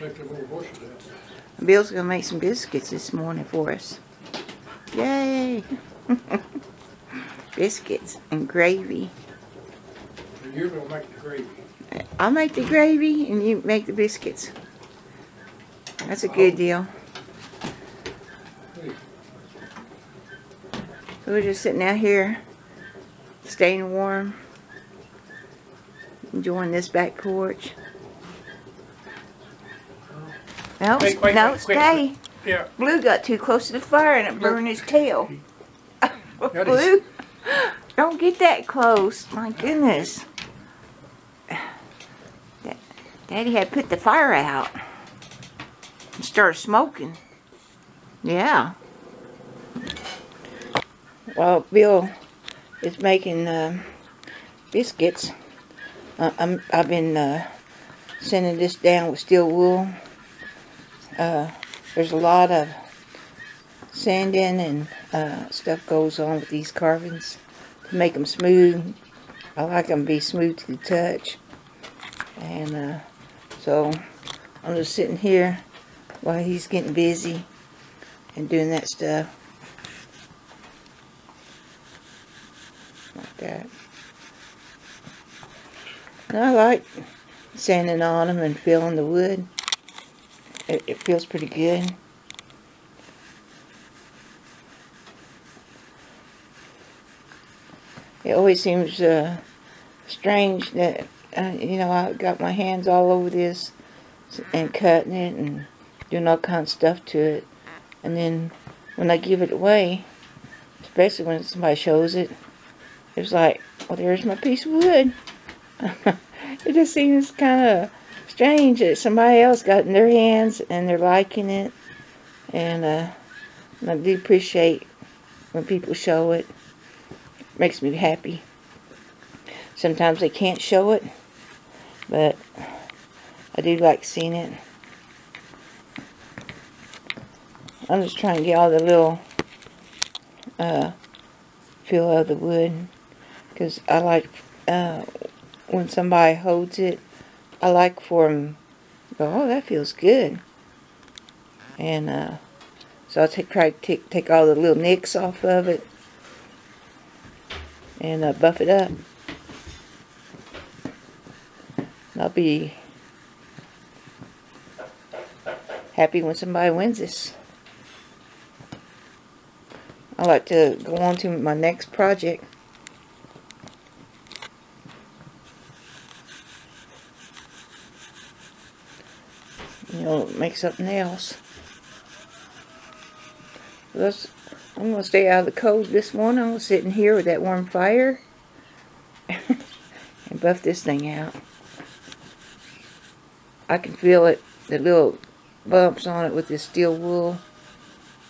Take them little bushes out. Bill's gonna make some biscuits this morning for us. Yay! Biscuits and gravy. And you're gonna make the gravy. I'll make the gravy and you make the biscuits. That's a good deal. Hey, So we're just sitting out here, staying warm, enjoying this back porch. No, Wait, wait, no, wait, stay. wait. Yeah. Blue got too close to the fire and it burned his tail. That Blue, don't get that close. My goodness. Daddy had put the fire out and started smoking. Yeah. Well, Bill is making biscuits. I've been sanding this down with steel wool. There's a lot of sanding and stuff goes on with these carvings to make them smooth. I like them to be smooth to the touch. And so I'm just sitting here while he's getting busy and doing that stuff. Like that. And I like sanding on them and feeling the wood. It feels pretty good. It always seems strange that, you know, I got my hands all over this and cutting it and doing all kinds of stuff to it. And then when I give it away, especially when somebody shows it, it's like, well, there's my piece of wood. It just seems kind of strange that somebody else got in their hands and they're liking it. And I do appreciate when people show it. It makes me happy. Sometimes they can't show it, but I do like seeing it. I'm just trying to get all the little feel of the wood, because I like when somebody holds it, I like for them to go, oh, that feels good. And so I'll try to take all the little nicks off of it and buff it up. And I'll be happy when somebody wins this. I like to go on to my next project. You know, make something else. I'm going to stay out of the cold this morning. I'm going to sit in here with that warm fire and buff this thing out. I can feel it, the little bumps on it with this steel wool.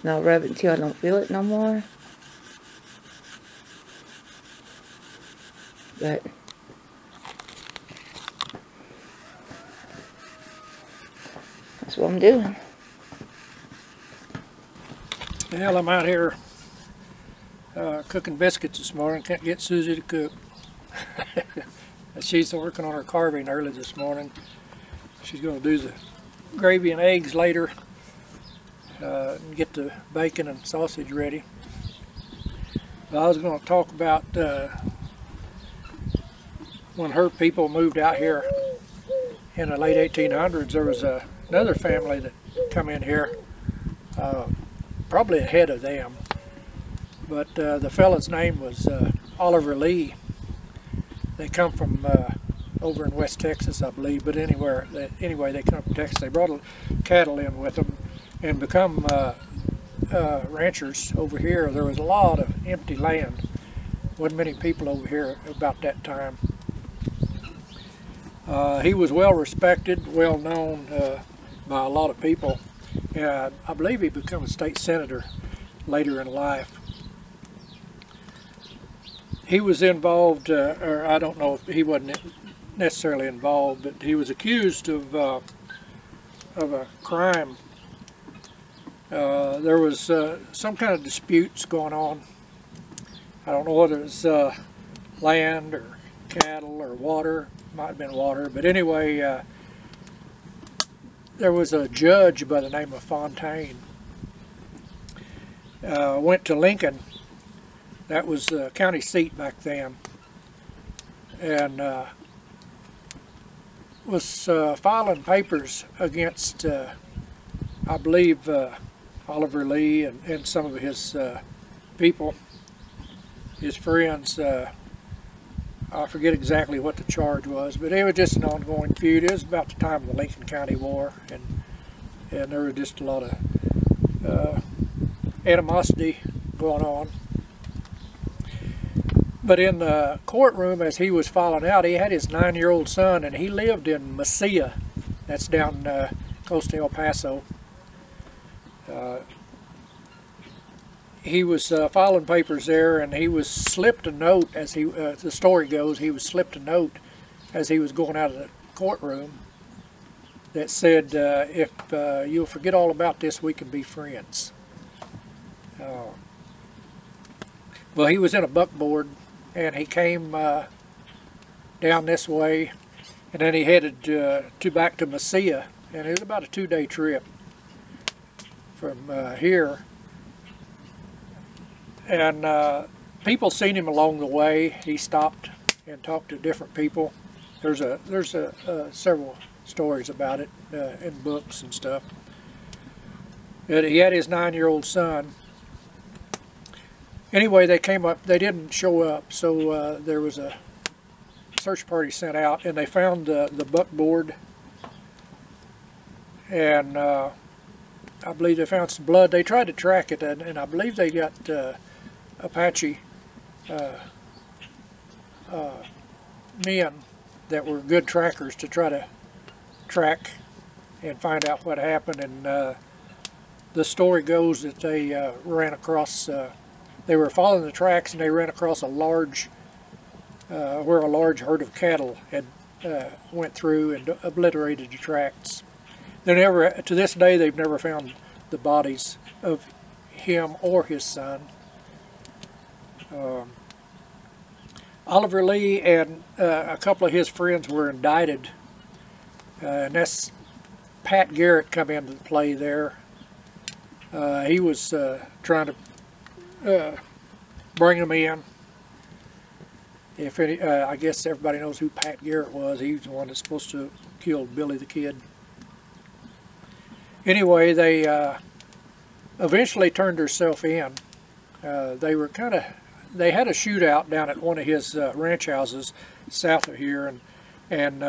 And I'll rub it until I don't feel it no more. But that's what I'm doing. Well, I'm out here cooking biscuits this morning. Can't get Susie to cook. She's working on her carving early this morning. She's going to do the gravy and eggs later and get the bacon and sausage ready. But I was going to talk about when her people moved out here in the late 1800s. There was another family that come in here, probably ahead of them, but the fellow's name was Oliver Lee. They come from over in West Texas, I believe, but anyway, they come from Texas. They brought cattle in with them and become ranchers over here. There was a lot of empty land. Wasn't many people over here about that time. He was well respected, well known by a lot of people. I believe he became a state senator later in life. He was involved, or I don't know if he wasn't necessarily involved, but he was accused of a crime. There was some kind of disputes going on. I don't know whether it was land or cattle or water. Might have been water, but anyway, there was a judge by the name of Fontaine. Went to Lincoln. That was the county seat back then. And was filing papers against, I believe, Oliver Lee and some of his people, his friends. I forget exactly what the charge was, but it was just an ongoing feud. It was about the time of the Lincoln County War, and there was just a lot of animosity going on. But in the courtroom, as he was filing out, he had his 9-year-old son, and he lived in Mesilla. That's down close to El Paso. He was filing papers there, and he was slipped a note, as he, the story goes, he was slipped a note as he was going out of the courtroom that said, if you'll forget all about this, we can be friends. Well, he was in a buckboard, and he came down this way, and then he headed back to Mesilla, and it was about a 2-day trip from here. And people seen him along the way. He stopped and talked to different people. There's several stories about it in books and stuff. But he had his 9-year-old son. Anyway, they came up. They didn't show up, so there was a search party sent out, and they found the buckboard. And I believe they found some blood. They tried to track it, and I believe they got Apache men that were good trackers to try to track and find out what happened. And the story goes that they ran across, they were following the tracks, and they ran across a large, where a large herd of cattle had went through and obliterated the tracks. They never, to this day, they've never found the bodies of him or his son. Oliver Lee and a couple of his friends were indicted, and that's Pat Garrett come into play there. He was trying to bring them in. If any, I guess everybody knows who Pat Garrett was. He was the one that's supposed to have killed Billy the Kid. Anyway, they eventually turned themselves in. They had a shootout down at one of his ranch houses south of here, and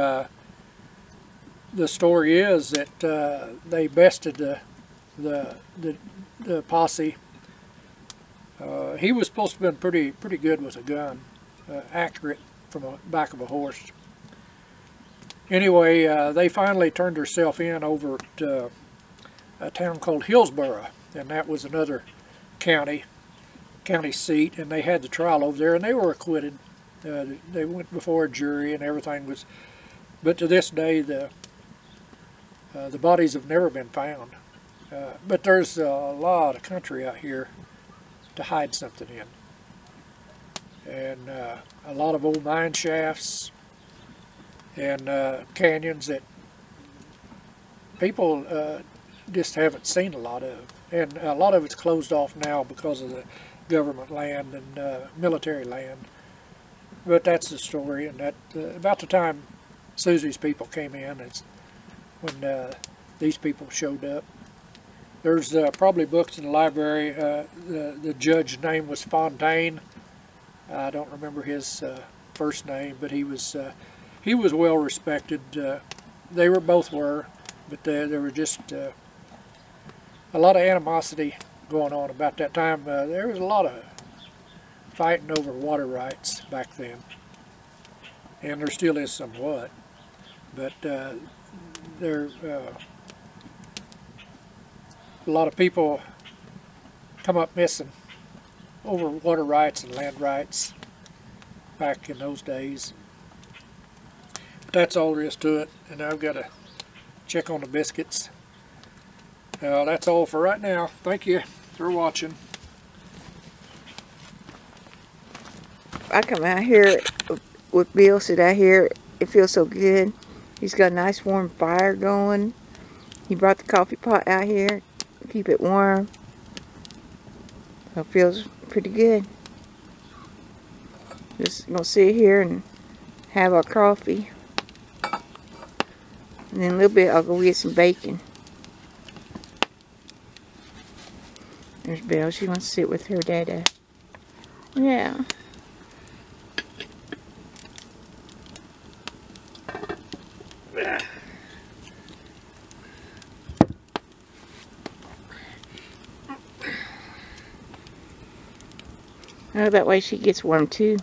the story is that they bested the posse. He was supposed to have been pretty good with a gun, accurate from the back of a horse. Anyway, they finally turned themselves in over at a town called Hillsboro, and that was another county seat, and they had the trial over there, and they were acquitted. They went before a jury, and everything was. But to this day, the bodies have never been found. But there's a lot of country out here to hide something in, and a lot of old mine shafts and canyons that people just haven't seen a lot of, and a lot of it's closed off now because of the government land and military land. But that's the story, and that about the time Susie's people came in, it's when these people showed up. There's probably books in the library. The judge's name was Fontaine. I don't remember his first name, but he was well respected. They both were, but there were just a lot of animosity going on about that time. There was a lot of fighting over water rights back then, and there still is somewhat, but there a lot of people come up missing over water rights and land rights back in those days. But that's all there is to it, and I've got to check on the biscuits. That's all for right now. Thank you for watching. I come out here with Bill, sit out here. It feels so good. He's got a nice warm fire going, He brought the coffee pot out here, keep it warm. So it feels pretty good. Just gonna sit here and have our coffee. And then in a little bit I'll go get some bacon. There's Belle. She wants to sit with her dada. Yeah. Oh, that way she gets warm too.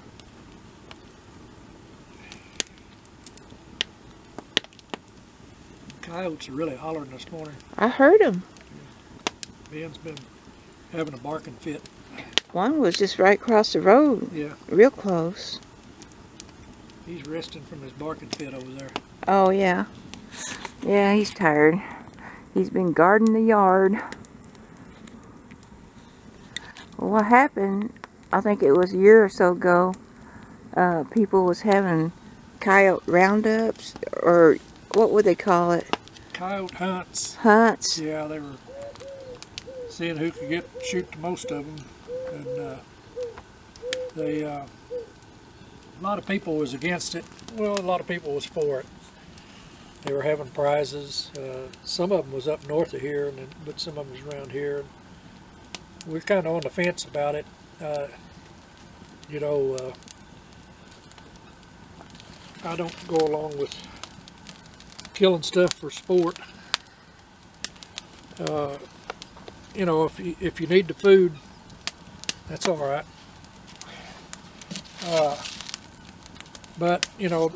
Coyotes are really hollering this morning. I heard them. Ben's been having a barking fit. One was just right across the road. Yeah. Real close. He's resting from his barking fit over there. Oh, yeah. Yeah, he's tired. He's been guarding the yard. Well, what happened, I think it was a year or so ago, people was having coyote roundups, or what would they call it? Coyote hunts. Hunts. Yeah, they were seeing who could shoot the most of them. And a lot of people was against it. Well, a lot of people was for it. They were having prizes. Some of them was up north of here, but some of them was around here. We're kind of on the fence about it. You know, I don't go along with killing stuff for sport. You know, if you need the food, that's all right. But you know,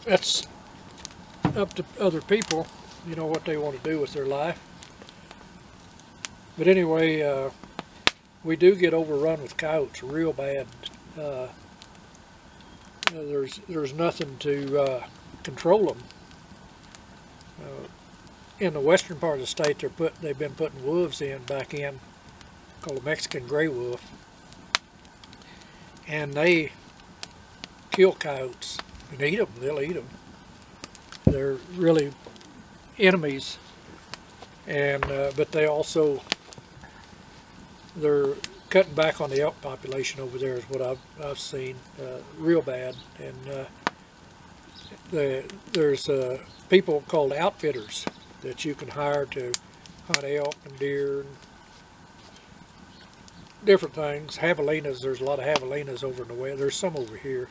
that's up to other people. You know what they want to do with their life. But anyway, we do get overrun with coyotes real bad. There's nothing to control them. In the western part of the state, they've been putting wolves back in, called a Mexican gray wolf, and they kill coyotes and eat them. They'll eat them. They're really enemies, and but they're cutting back on the elk population over there is what I've seen, real bad. And there's people called outfitters that you can hire to hunt elk and deer and different things. Javelinas, there's a lot of javelinas over in the west. There's some over here.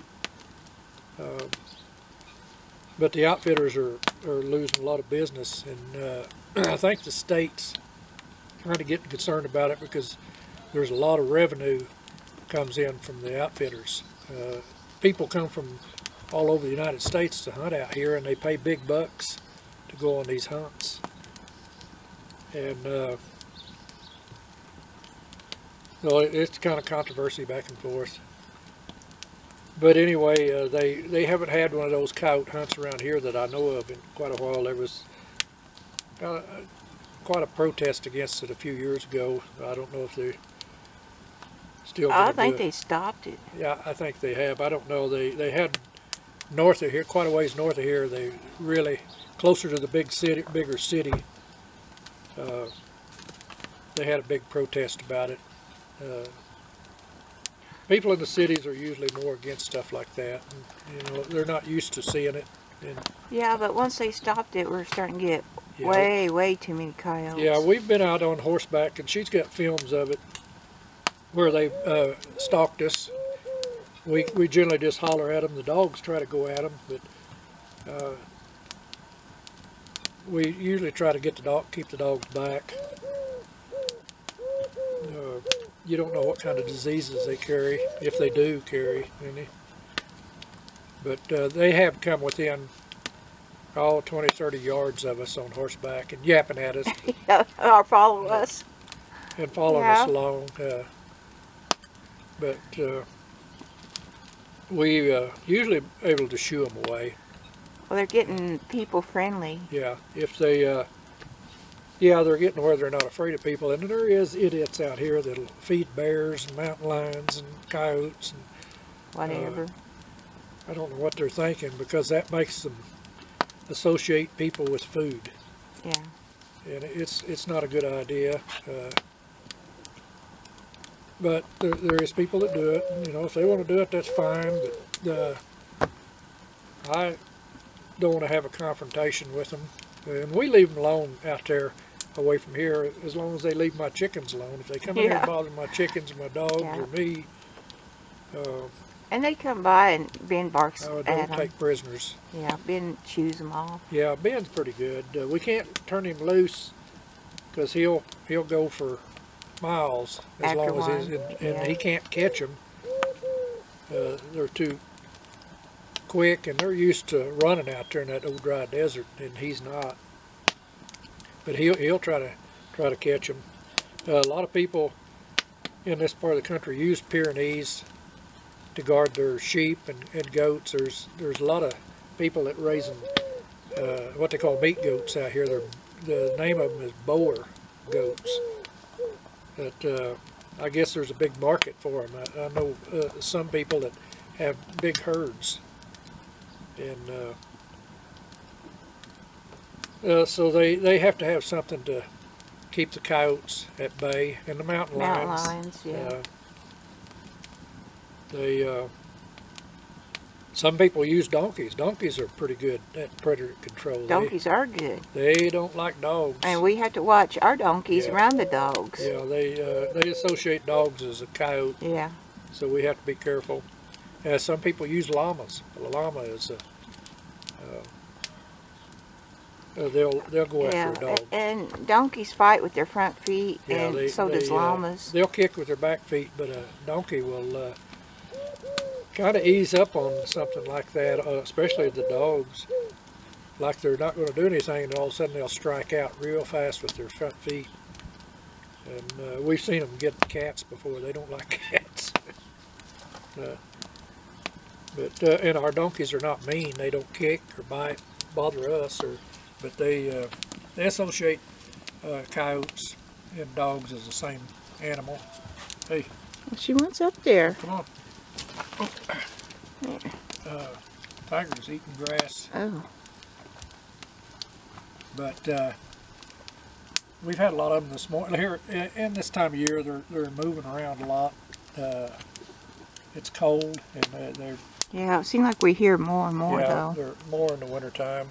But the outfitters are losing a lot of business, and I think the state's kind of getting concerned about it because there's a lot of revenue comes in from the outfitters. People come from all over the United States to hunt out here, and they pay big bucks to go on these hunts. And so it's kind of controversy back and forth. But anyway, they haven't had one of those coyote hunts around here that I know of in quite a while. There was quite a protest against it a few years ago. I don't know if they still I think they stopped it. Yeah, I think they have. I don't know. They had north of here, quite a ways north of here, they really, closer to the bigger city, they had a big protest about it. People in the cities are usually more against stuff like that. And, you know, they're not used to seeing it. And, yeah, but once they stopped it, we're starting to get yeah, way too many coyotes. Yeah, we've been out on horseback, and she's got films of it where they stalked us. We generally just holler at them. The dogs try to go at them, but we usually try to keep the dogs back. You don't know what kind of diseases they carry, if they do carry any. But they have come within 20, 30 yards of us on horseback and yapping at us. Or follow us. And following us along. But we usually able to shoo them away. Well, they're getting people friendly. Yeah, if they yeah, they're getting where they're not afraid of people, and there is idiots out here that'll feed bears and mountain lions and coyotes and whatever. I don't know what they're thinking, because that makes them associate people with food. Yeah. And it's not a good idea. But there is people that do it. And, you know, if they want to do it, that's fine. But I don't want to have a confrontation with them. And we leave them alone out there away from here as long as they leave my chickens alone. If they come in here and bother my chickens or my dogs or me, and they come by and Ben barks I at don't them. take prisoners. Yeah, Ben chews them off. Yeah, Ben's pretty good. We can't turn him loose because he'll go for miles as After long as one. and he can't catch them. They're too quick, and they're used to running out there in that old dry desert, and he's not. But he'll try to catch them. A lot of people in this part of the country use Pyrenees to guard their sheep and goats. There's a lot of people that raise them, what they call meat goats out here. The name of them is Boer goats. But I guess there's a big market for them. I know some people that have big herds, and so they have to have something to keep the coyotes at bay, and the mountain lions. Yeah. Some people use donkeys. Donkeys are pretty good at predator control. Donkeys are good. They don't like dogs. And we have to watch our donkeys around the dogs. Yeah, they associate dogs as a coyote. Yeah. So we have to be careful. Some people use llamas. A llama is they'll go after a dog. And donkeys fight with their front feet, Yeah, and so does llamas. They'll kick with their back feet, but a donkey will kind of ease up on something like that, especially the dogs. Like they're not going to do anything, and all of a sudden they'll strike out real fast with their front feet. And we've seen them get cats before. They don't like cats. And our donkeys are not mean. They don't kick or bite, bother us, but they associate coyotes and dogs as the same animal. Hey. She wants up there. Come on. Oh. Tiger's eating grass. Oh. But we've had a lot of them this morning. Here, in this time of year, they're moving around a lot. It's cold, and they're... Yeah, it seems like we hear more and more, though. They're more in the wintertime.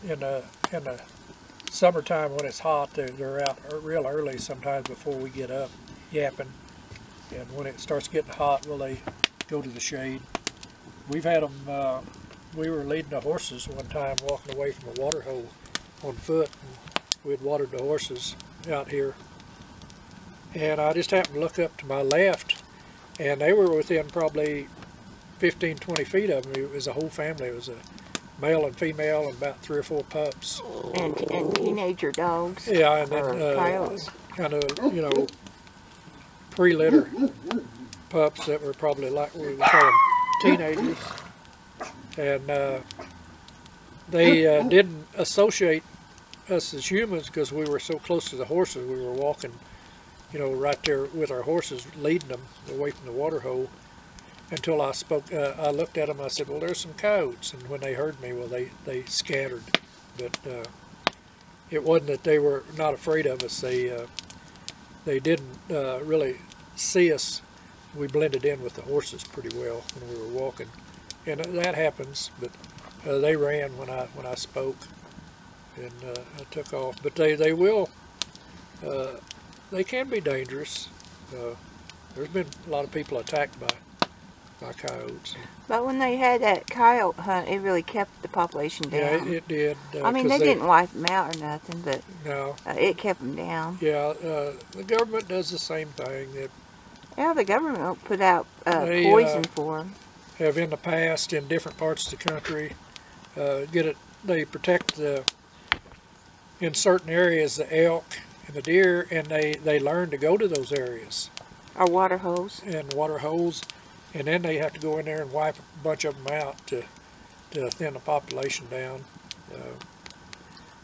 In the summertime, when it's hot, they're out real early sometimes before we get up yapping. And when it starts getting hot, well, they go to the shade. We've had them, we were leading the horses one time, walking away from a water hole on foot. And we had watered the horses out here. And I just happened to look up to my left, and they were within probably 15, 20 feet of me. It was a whole family. It was a male and female and about 3 or 4 pups. And teenager dogs. Yeah, and then coyotes. Kind of, you know, pre-litter pups that were probably like we would call them teenagers. And they didn't associate us as humans because we were so close to the horses. We were walking, you know, right there with our horses, leading them away from the water hole. Until I spoke, I looked at them. I said, "Well, there's some coyotes." And when they heard me, well, they scattered. But it wasn't that they were not afraid of us. They didn't really see us. We blended in with the horses pretty well when we were walking, and that happens. But they ran when I spoke, and I took off. But they will. They can be dangerous. There's been a lot of people attacked by coyotes. But when they had that coyote hunt, it really kept the population down. Yeah, it did. I mean, they didn't wipe them out or nothing, but no, it kept them down. Yeah, the government does the same thing. Yeah, the government will put out poison for them. Have in the past in different parts of the country. They protect in certain areas the elk and the deer, and they learn to go to those areas. Or water holes. And water holes. And then they have to go in there and wipe a bunch of them out to thin the population down.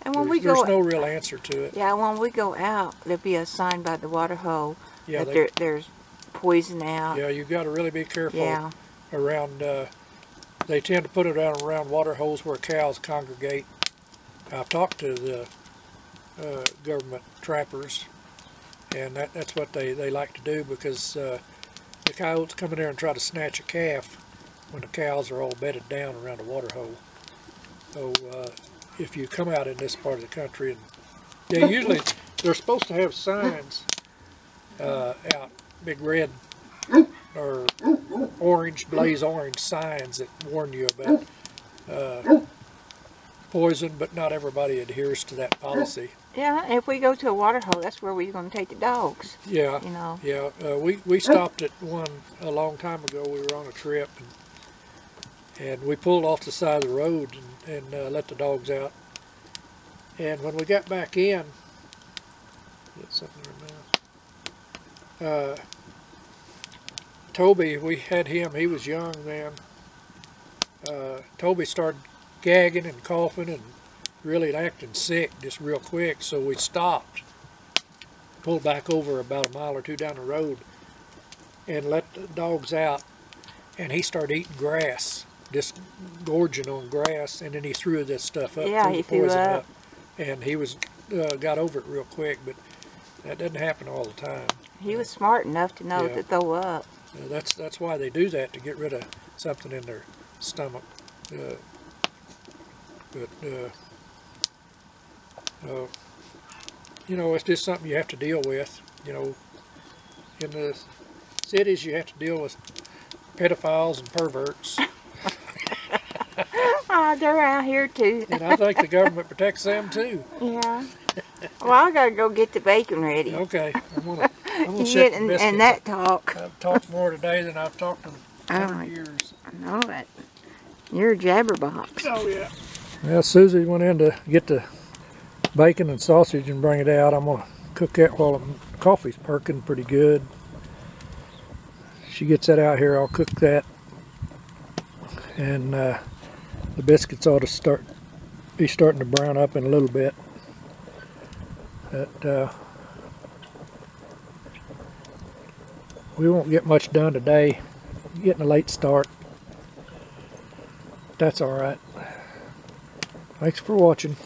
And when there's no real answer to it. Yeah, when we go out, there'll be a sign by the water hole that there's poison out. Yeah, you've got to really be careful around they tend to put it out around water holes where cows congregate. I've talked to the government trappers, and that's what they like to do, because the coyotes come in there and try to snatch a calf when the cows are all bedded down around a water hole. So if you come out in this part of the country, and yeah, usually they're supposed to have signs out, big red or orange, blaze orange signs that warn you about poison, but not everybody adheres to that policy. Yeah, if we go to a water hole, that's where we're going to take the dogs. Yeah, you know. Yeah. We stopped at one a long time ago. We were on a trip, and we pulled off the side of the road and let the dogs out. And when we got back in, get something in their mouth. Toby, we had him. He was young then. Toby started gagging and coughing and really acting sick just real quick, so we stopped, pulled back over about a mile or two down the road, and let the dogs out. And he started eating grass, just gorging on grass, and then he threw this stuff up, Yeah, threw he the threw poison up. up, and he was got over it real quick. But that doesn't happen all the time. He was smart enough to know to throw up. That's why they do that, to get rid of something in their stomach. You know, it's just something you have to deal with. You know, in the cities you have to deal with pedophiles and perverts. Oh, they're out here too. And I think the government protects them too. Yeah. Well, I gotta go get the bacon ready. Okay, I'm gonna You check get the biscuits. and that talk. I've talked more today than I've talked in 100 years. I know it. You're a jabberbox. Oh yeah. Well, Susie went in to get the bacon and sausage and bring it out. I'm gonna cook that while the coffee's perking pretty good. She gets that out here, I'll cook that, and the biscuits ought to be starting to brown up in a little bit. But we won't get much done today. Getting a late start. That's all right. Thanks for watching.